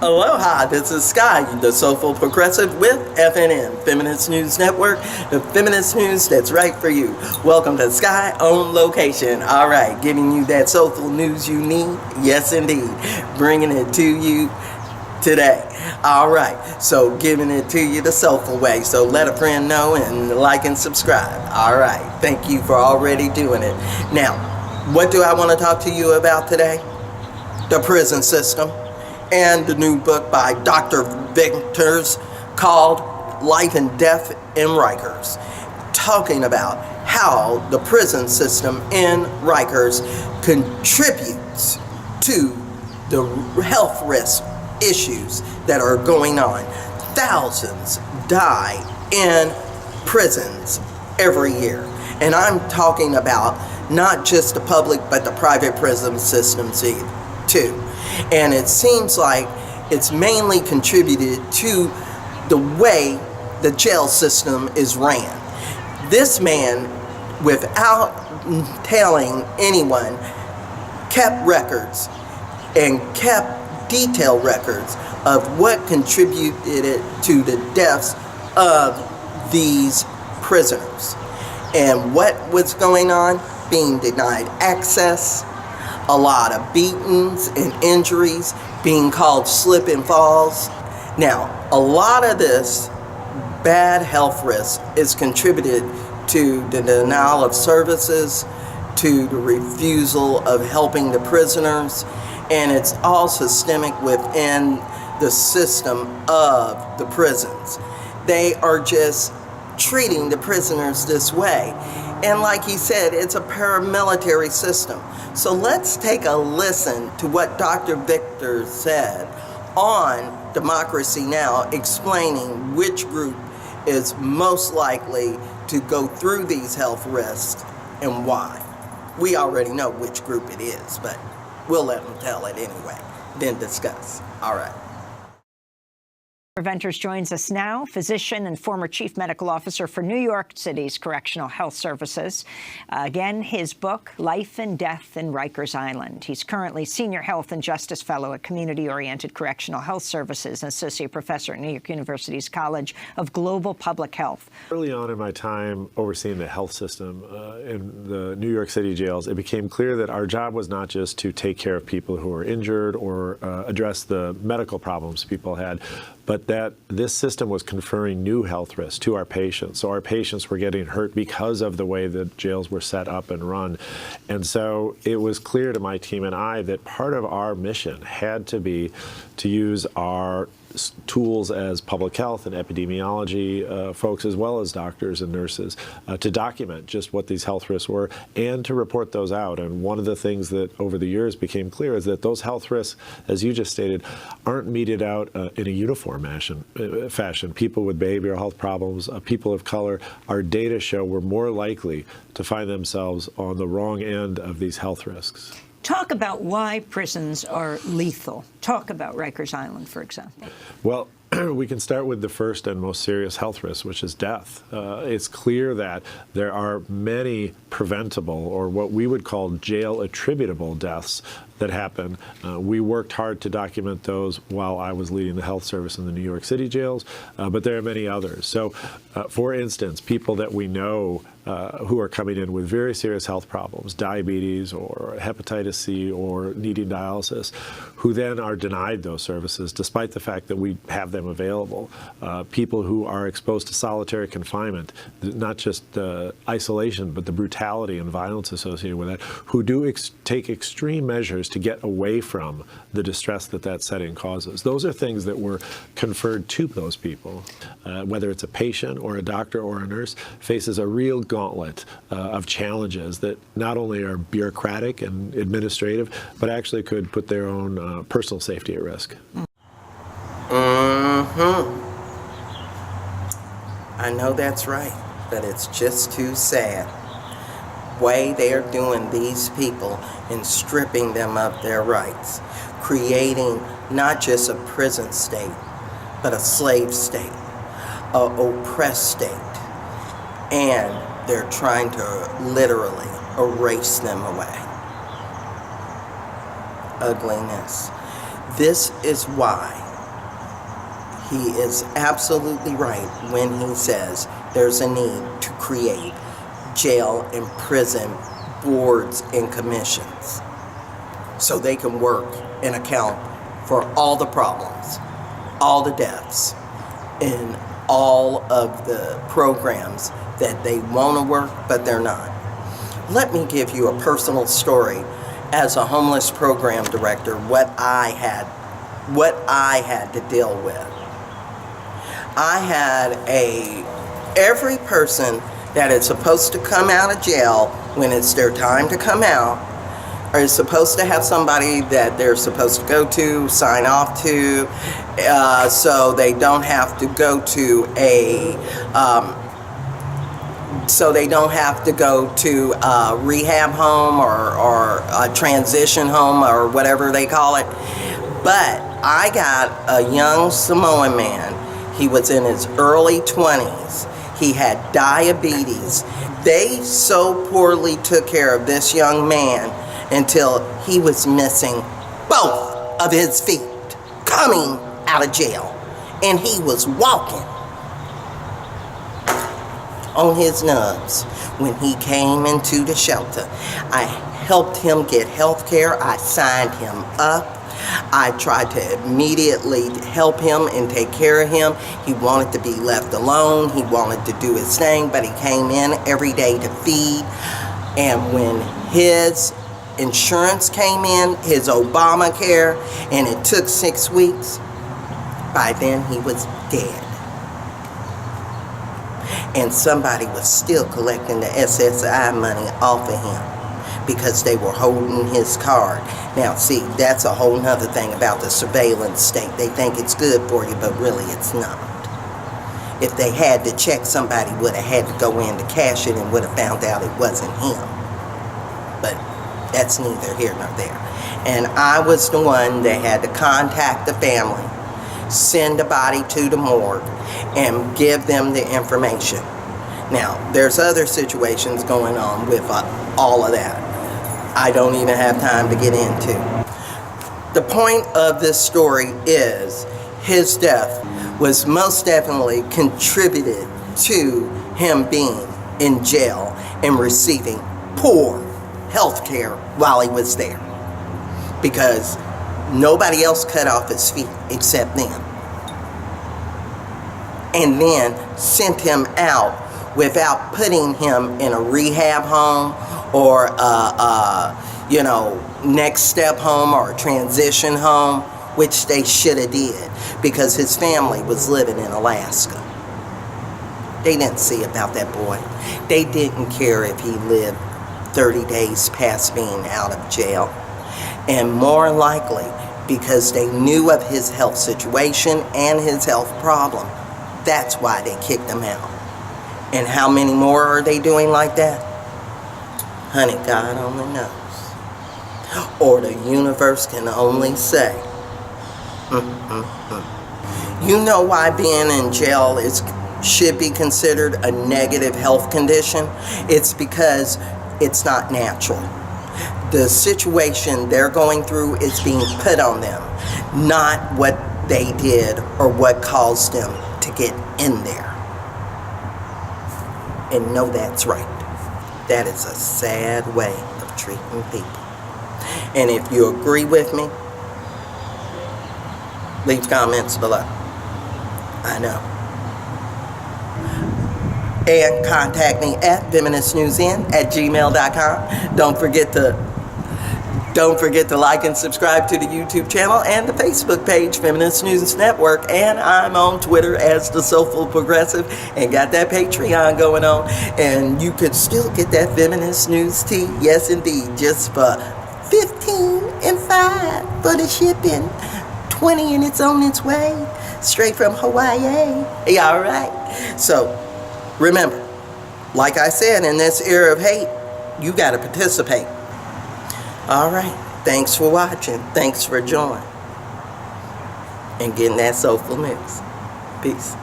Aloha, this is Sky, the soulful progressive with FNN, Feminist News Network, the feminist news that's right for you. Welcome to Sky on location. All right, giving you that soulful news you need. Yes, indeed. Bringing it to you today. All right, so giving it to you the soulful way. So let a friend know and like and subscribe. All right, thank you for already doing it. Now, what do I want to talk to you about today? The prison system. And the new book by Dr. Victors called Life and Death in Rikers, talking about how the prison system in Rikers contributes to the health risk issues that are going on. Thousands die in prisons every year. And I'm talking about not just the public, but the private prison systems too. And it seems like it's mainly contributed to the way the jail system is ran. This man, without telling anyone, kept records and kept detailed records of what contributed to the deaths of these prisoners. And what was going on? Being denied access, a lot of beatings and injuries, being called slip and falls. Now, a lot of this bad health risk is contributed to the denial of services, to the refusal of helping the prisoners, and it's all systemic within the system of the prisons. They are just treating the prisoners this way. And like he said, it's a paramilitary system. So let's take a listen to what Dr. Victor said on Democracy Now!, explaining which group is most likely to go through these health risks and why. We already know which group it is, but we'll let them tell it anyway, then discuss. All right. Venters joins us now, physician and former chief medical officer for New York City's Correctional Health Services. Again, his book, Life and Death in Rikers Island. He's currently senior health and justice fellow at Community-Oriented Correctional Health Services and associate professor at New York University's College of Global Public Health. Early on in my time overseeing the health system in the New York City jails, it became clear that our job was not just to take care of people who were injured or address the medical problems people had, but that this system was conferring new health risks to our patients. So our patients were getting hurt because of the way the jails were set up and run. And so it was clear to my team and I that part of our mission had to be to use our tools as public health and epidemiology folks, as well as doctors and nurses, to document just what these health risks were and to report those out. And one of the things that over the years became clear is that those health risks, as you just stated, aren't meted out in a uniform fashion. People with behavioral health problems, people of color, our data show we're more likely to find themselves on the wrong end of these health risks. Talk about why prisons are lethal. Talk about Rikers Island, for example. Well, we can start with the first and most serious health risk, which is death. It's clear that there are many preventable, or what we would call jail attributable deaths that happen. We worked hard to document those while I was leading the health service in the New York City jails, but there are many others. So, for instance, people that we know who are coming in with very serious health problems, diabetes or hepatitis C or needing dialysis, who then are denied those services despite the fact that we have them available. People who are exposed to solitary confinement, not just the isolation, but the brutality and violence associated with that, who do take extreme measures to get away from the distress that that setting causes. Those are things that were conferred to those people. Whether it's a patient or a doctor or a nurse, faces a real gauntlet of challenges that not only are bureaucratic and administrative, but actually could put their own personal safety at risk. I know that's right, but it's just too sad. Way they're doing these people and stripping them of their rights, creating not just a prison state, but a slave state, an oppressed state, and they're trying to literally erase them away. Ugliness. This is why he is absolutely right when he says there's a need to create jail and prison boards and commissions so they can work and account for all the problems, all the deaths, and all of the programs that they want to work but they're not. Let me give you a personal story as a homeless program director, what I had to deal with. I had every person that is supposed to come out of jail when it's their time to come out, or is supposed to have somebody that they're supposed to go to, sign off to, so they don't have to go to a rehab home or a transition home or whatever they call it. But I got a young Samoan man. He was in his early 20s. He had diabetes. They so poorly took care of this young man until he was missing both of his feet coming out of jail. And he was walking on his nubs when he came into the shelter. I helped him get health care. I signed him up. I tried to immediately help him and take care of him. He wanted to be left alone. He wanted to do his thing, but he came in every day to feed. And when his insurance came in, his Obamacare, and it took 6 weeks, by then he was dead. And somebody was still collecting the SSI money off of him because they were holding his card. Now, see, that's a whole nother thing about the surveillance state. They think it's good for you, but really it's not. If they had to check, somebody would have had to go in to cash it and would have found out it wasn't him. But that's neither here nor there. And I was the one that had to contact the family, send the body to the morgue, and give them the information. Now, there's other situations going on with all of that I don't even have time to get into. The point of this story is his death was most definitely contributed to him being in jail and receiving poor health care while he was there, because nobody else cut off his feet except them, and then sent him out without putting him in a rehab home or next step home or a transition home, which they should have did, because his family was living in Alaska. They didn't see about that boy. They didn't care if he lived 30 days past being out of jail. And more likely, because they knew of his health situation and his health problem, that's why they kicked him out. And how many more are they doing like that? Honey, God only knows. Or the universe can only say. You know why being in jail should be considered a negative health condition? It's because it's not natural. The situation they're going through is being put on them, not what they did or what caused them to get in there. And no, that's right. That is a sad way of treating people. And if you agree with me, leave comments below. I know. And contact me at FeministNewsN@gmail.com. Don't forget to like and subscribe to the YouTube channel and the Facebook page, Feminist News Network. And I'm on Twitter as the Soulful Progressive and got that Patreon going on. And you could still get that Feminist News tea, yes indeed, just for $15 and $5 for the shipping. $20 and it's on its way, straight from Hawaii. Yeah, all right. So remember, like I said, in this era of hate, you got to participate. All right. Thanks for watching. Thanks for joining and getting that soulful news. Peace.